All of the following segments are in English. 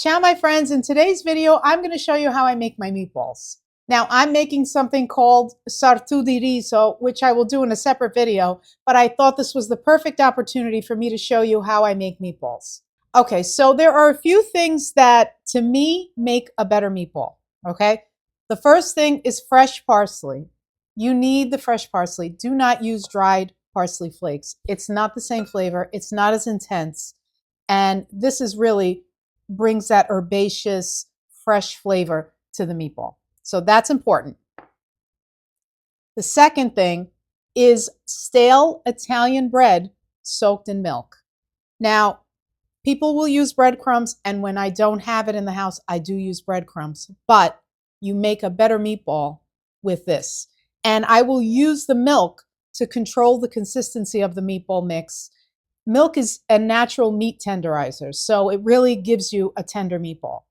Ciao my friends, in today's video I'm going to show you how I make my meatballs. Now I'm making something called sartù di riso, which I will do in a separate video, but I thought this was the perfect opportunity for me to show you how I make meatballs. Okay, so there are a few things that to me make a better meatball, okay? The first thing is fresh parsley. You need the fresh parsley. Do not use dried parsley flakes. It's not the same flavor. It's not as intense. And this is really brings that herbaceous, fresh flavor to the meatball. So that's important. The second thing is stale Italian bread soaked in milk. Now, people will use breadcrumbs, and when I don't have it in the house, I do use breadcrumbs, but you make a better meatball with this. And I will use the milk to control the consistency of the meatball mix. Milk is a natural meat tenderizer, so it really gives you a tender meatball.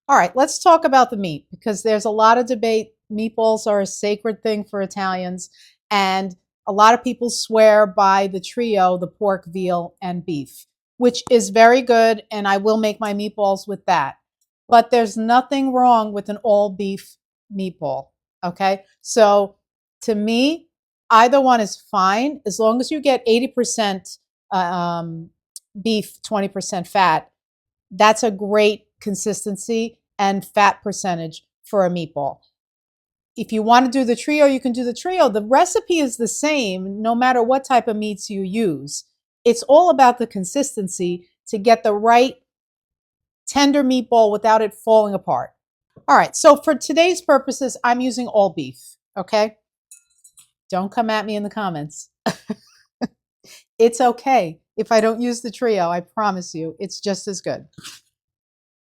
All right, let's talk about the meat because there's a lot of debate. Meatballs are a sacred thing for Italians, and a lot of people swear by the trio, the pork, veal, and beef, which is very good, and I will make my meatballs with that. But there's nothing wrong with an all-beef meatball, okay? So to me, either one is fine as long as you get 80% beef, 20% fat. That's a great consistency and fat percentage for a meatball. If you want to do the trio, you can do the trio. The recipe is the same no matter what type of meats you use. It's all about the consistency to get the right tender meatball without it falling apart. All right, so for today's purposes, I'm using all beef, okay? Don't come at me in the comments. It's okay if I don't use the trio, I promise you, it's just as good.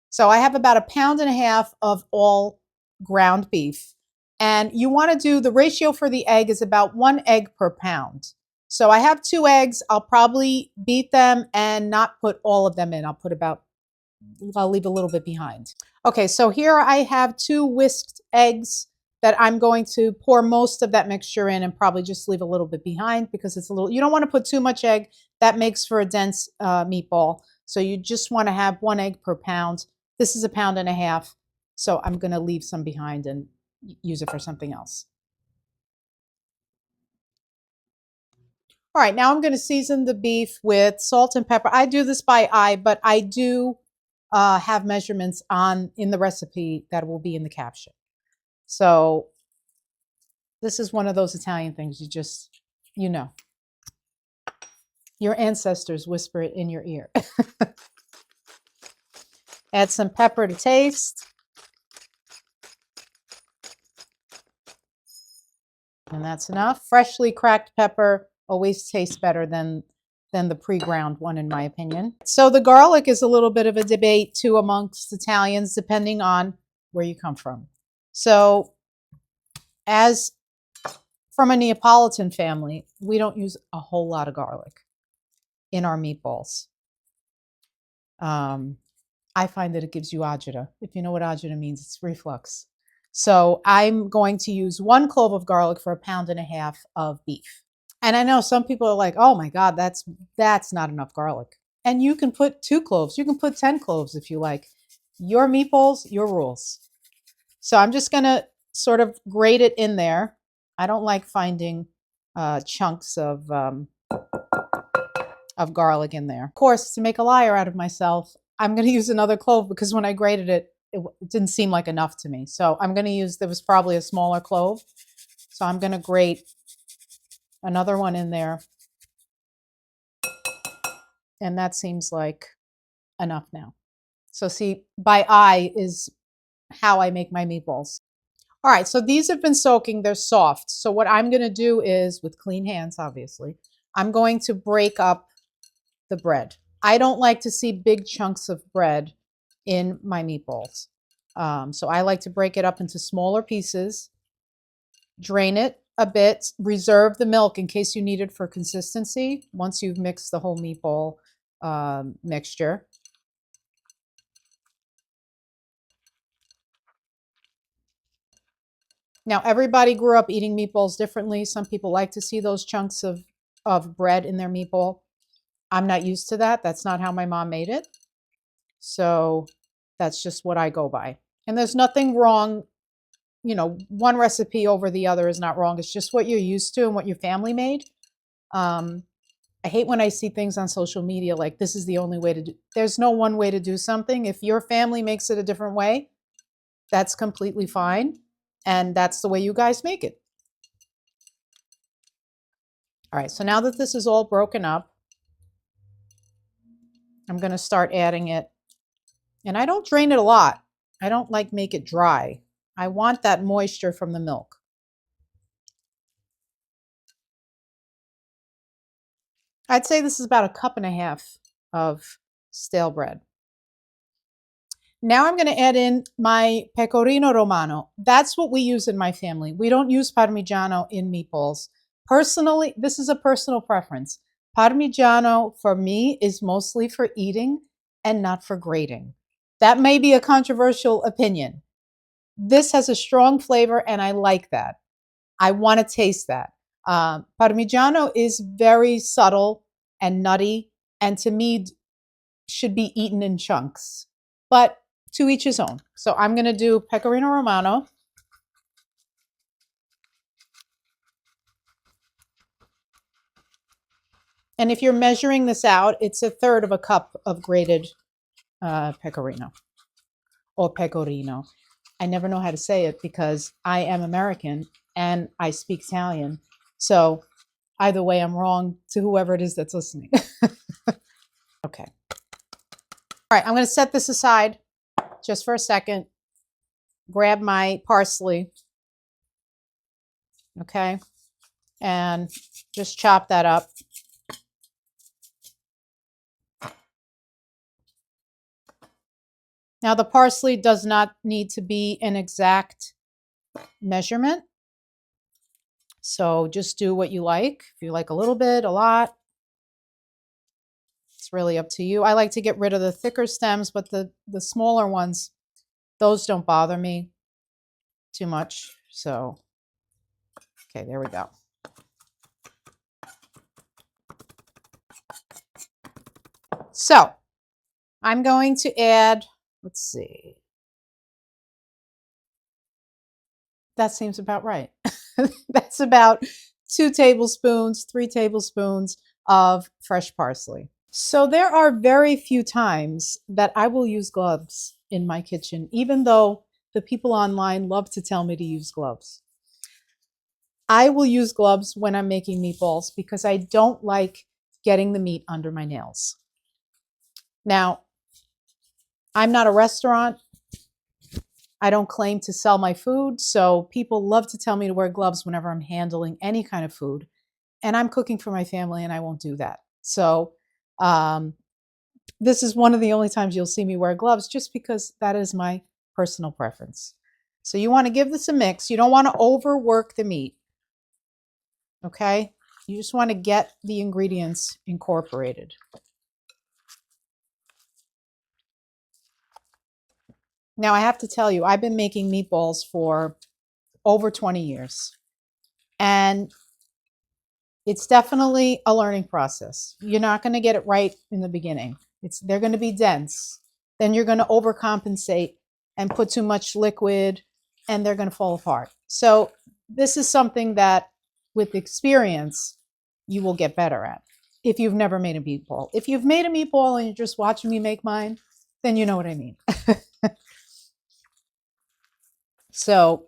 So I have about 1.5 pounds of all ground beef. And you want to do, the ratio for the egg is about 1 egg per pound. So I have 2 eggs. I'll probably beat them and not put all of them in. I'll leave a little bit behind. Okay, so here I have 2 whisked eggs that I'm going to pour most of that mixture in and probably just leave a little bit behind because it's a little, you don't want to put too much egg. That makes for a dense meatball. So you just want to have 1 egg per pound. This is 1.5 pounds. So I'm going to leave some behind and use it for something else. All right, now I'm going to season the beef with salt and pepper. I do this by eye, but I do have measurements in the recipe that will be in the caption. So this is one of those Italian things you know. Your ancestors whisper it in your ear. Add some pepper to taste. And that's enough. Freshly cracked pepper always tastes better than the pre-ground one, in my opinion. So the garlic is a little bit of a debate too amongst Italians, depending on where you come from. So as from a Neapolitan family, we don't use a whole lot of garlic in our meatballs. I find that it gives you agita. If you know what agita means, it's reflux. So I'm going to use 1 clove of garlic for 1.5 pounds of beef. And I know some people are like, oh my God, that's not enough garlic. And you can put 2 cloves. You can put 10 cloves if you like. Your meatballs, your rules. So I'm just going to sort of grate it in there. I don't like finding chunks of garlic in there. Of course, to make a liar out of myself, I'm going to use another clove because when I grated it, it didn't seem like enough to me. So I'm going to use, there was probably a smaller clove. So I'm going to grate another one in there. And that seems like enough now. So see, by eye is how I make my meatballs. All right, so these have been soaking, they're soft. So what I'm going to do is, with clean hands, obviously, I'm going to break up the bread. I don't like to see big chunks of bread in my meatballs. So I like to break it up into smaller pieces, drain it a bit, reserve the milk in case you need it for consistency once you've mixed the whole meatball mixture. Now, everybody grew up eating meatballs differently. Some people like to see those chunks of bread in their meatball. I'm not used to that. That's not how my mom made it. So That's just what I go by. And there's nothing wrong, you know, one recipe over the other is not wrong. It's just what you're used to and what your family made. I hate when I see things on social media like this is the only way to do. There's no one way to do something. If your family makes it a different way, that's completely fine. And that's the way you guys make it. All right, so now that this is all broken up, I'm going to start adding it. And I don't drain it a lot. I don't like make it dry. I want that moisture from the milk. I'd say this is about 1.5 cups of stale bread. Now I'm going to add in my Pecorino Romano. That's what we use in my family. We don't use Parmigiano in meatballs. Personally, this is a personal preference. Parmigiano for me is mostly for eating and not for grating. That may be a controversial opinion. This has a strong flavor and I like that. I want to taste that. Parmigiano is very subtle and nutty and to me should be eaten in chunks. But to each his own. So I'm going to do Pecorino Romano. And if you're measuring this out, it's 1/3 cup of grated pecorino or pecorino. I never know how to say it because I am American and I speak Italian. So either way, I'm wrong to whoever it is that's listening. Okay. All right, I'm going to set this aside just for a second. Grab my parsley. Okay. And just chop that up. Now the parsley does not need to be an exact measurement. So just do what you like. If you like a little bit, a lot, it's really up to you. I like to get rid of the thicker stems, but the smaller ones, those don't bother me too much. So, okay, there we go. So I'm going to add, let's see. That seems about right. That's about 2 tablespoons, 3 tablespoons of fresh parsley. So there are very few times that I will use gloves in my kitchen, even though the people online love to tell me to use gloves. I will use gloves when I'm making meatballs because I don't like getting the meat under my nails. Now, I'm not a restaurant. I don't claim to sell my food, so people love to tell me to wear gloves whenever I'm handling any kind of food. And I'm cooking for my family and I won't do that. So this is one of the only times you'll see me wear gloves just because that is my personal preference. So you want to give this a mix. You don't want to overwork the meat. Okay? You just want to get the ingredients incorporated. Now I have to tell you, I've been making meatballs for over 20 years. And it's definitely a learning process. You're not going to get it right in the beginning. They're going to be dense. Then you're going to overcompensate and put too much liquid and they're going to fall apart. So this is something that with experience, you will get better at if you've never made a meatball. If you've made a meatball and you're just watching me make mine, then you know what I mean. So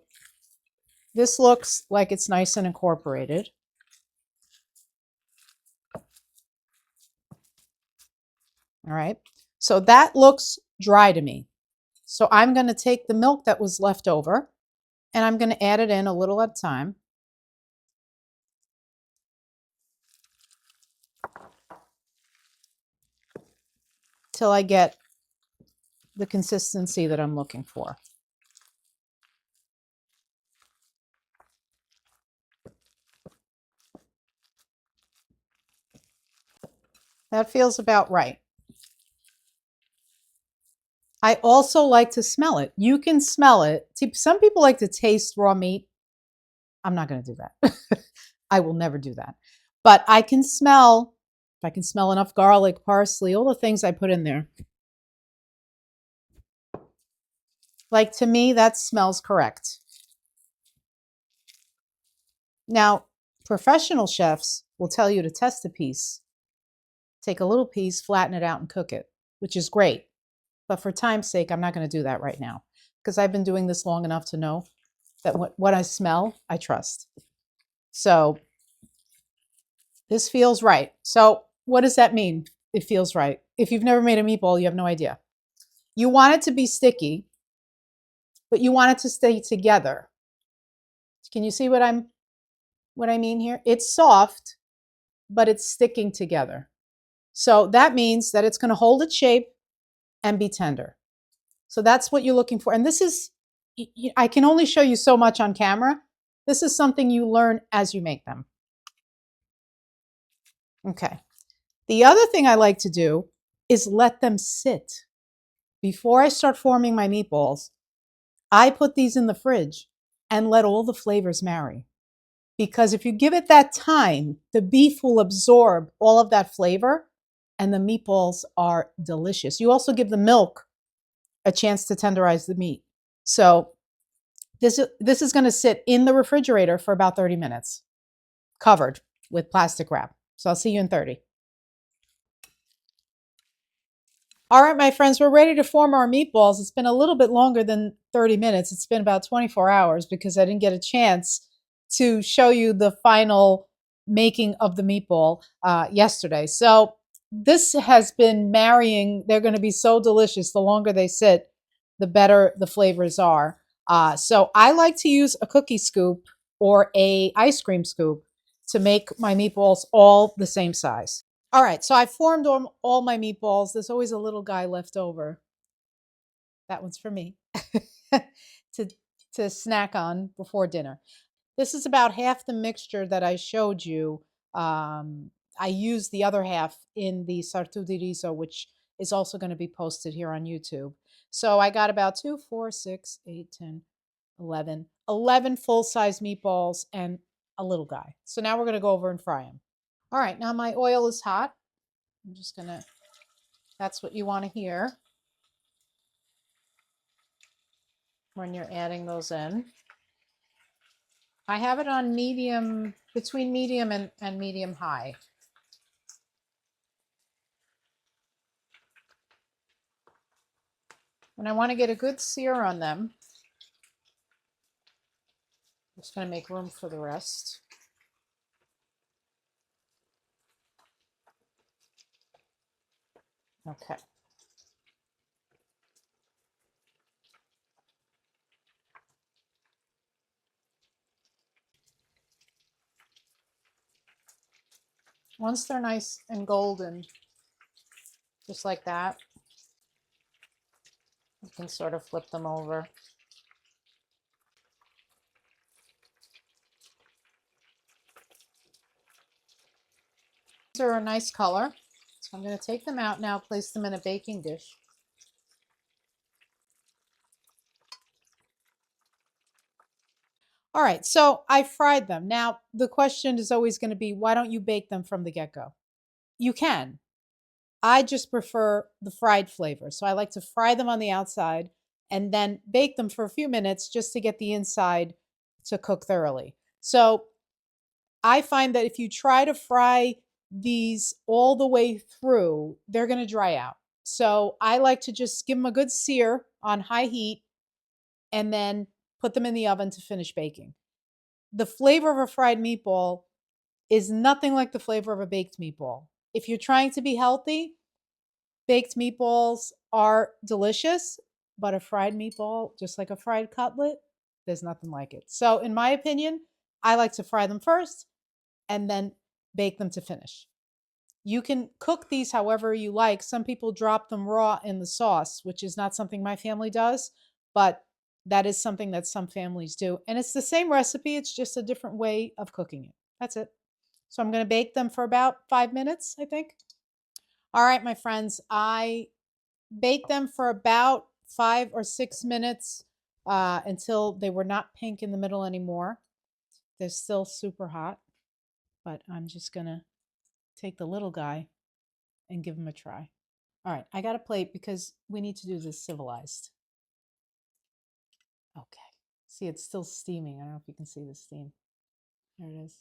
this looks like it's nice and incorporated. All right, so that looks dry to me. So I'm going to take the milk that was left over and I'm going to add it in a little at a time. Till I get the consistency that I'm looking for. That feels about right. I also like to smell it. You can smell it. See, some people like to taste raw meat. I'm not going to do that. I will never do that. But I can smell, if I can smell enough garlic, parsley, all the things I put in there. Like, to me, that smells correct. Now, professional chefs will tell you to test a piece, take a little piece, flatten it out, and cook it, which is great. But for time's sake, I'm not going to do that right now because I've been doing this long enough to know that what I smell, I trust. So this feels right. So what does that mean? It feels right. If you've never made a meatball, you have no idea. You want it to be sticky, but you want it to stay together. Can you see what I mean here? It's soft, but it's sticking together. So that means that it's going to hold its shape and be tender. So that's what you're looking for. And this is, I can only show you so much on camera. This is something you learn as you make them. Okay. The other thing I like to do is let them sit. Before I start forming my meatballs, I put these in the fridge and let all the flavors marry. Because if you give it that time, the beef will absorb all of that flavor and the meatballs are delicious. You also give the milk a chance to tenderize the meat. So this is going to sit in the refrigerator for about 30 minutes, covered with plastic wrap. So I'll see you in 30. All right, my friends, we're ready to form our meatballs. It's been a little bit longer than 30 minutes. It's been about 24 hours because I didn't get a chance to show you the final making of the meatball yesterday. So this has been marrying. They're going to be so delicious. The longer they sit, the better the flavors are. So I like to use a cookie scoop or a ice cream scoop to make my meatballs all the same size. All right, so I formed all my meatballs. There's always a little guy left over. That one's for me to, to snack on before dinner. This is about half the mixture that I showed you. I used the other half in the sartù di riso, which is also going to be posted here on YouTube. So I got about 2, 4, 6, 8, 10, 11 full-size meatballs and a little guy. So now we're going to go over and fry them. All right, now my oil is hot. I'm just going to, that's what you want to hear when you're adding those in. I have it on medium, between medium and medium high. And I want to get a good sear on them. I'm just going to make room for the rest. Okay. Once they're nice and golden, just like that, you can sort of flip them over. These are a nice color. So I'm going to take them out now, place them in a baking dish. All right, so I fried them. Now, the question is always going to be, why don't you bake them from the get-go? You can. I just prefer the fried flavor. So I like to fry them on the outside and then bake them for a few minutes just to get the inside to cook thoroughly. So I find that if you try to fry these all the way through, they're going to dry out. So I like to just give them a good sear on high heat and then put them in the oven to finish baking. The flavor of a fried meatball is nothing like the flavor of a baked meatball. If you're trying to be healthy, baked meatballs are delicious, but a fried meatball, just like a fried cutlet, there's nothing like it. So in my opinion, I like to fry them first and then bake them to finish. You can cook these however you like. Some people drop them raw in the sauce, which is not something my family does, but that is something that some families do. And it's the same recipe, it's just a different way of cooking it. That's it. So I'm going to bake them for about 5 minutes, I think. All right, my friends, I baked them for about 5 or 6 minutes until they were not pink in the middle anymore. They're still super hot, but I'm just going to take the little guy and give him a try. All right, I got a plate because we need to do this civilized. Okay. See, it's still steaming. I don't know if you can see the steam. There it is.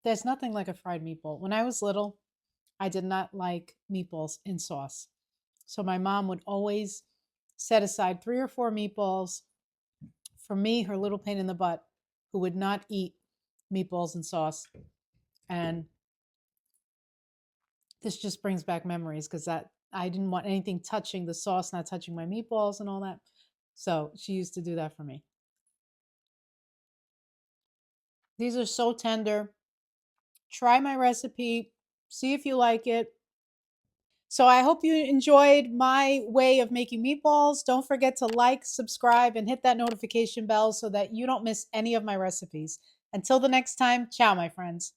There's nothing like a fried meatball. When I was little, I did not like meatballs in sauce. So my mom would always set aside 3 or 4 meatballs for me, her little pain in the butt, who would not eat meatballs and sauce. And this just brings back memories because that I didn't want anything touching the sauce, not touching my meatballs and all that. So she used to do that for me. These are so tender. Try my recipe, see if you like it. So I hope you enjoyed my way of making meatballs. Don't forget to like, subscribe, and hit that notification bell so that you don't miss any of my recipes. Until the next time, ciao, my friends.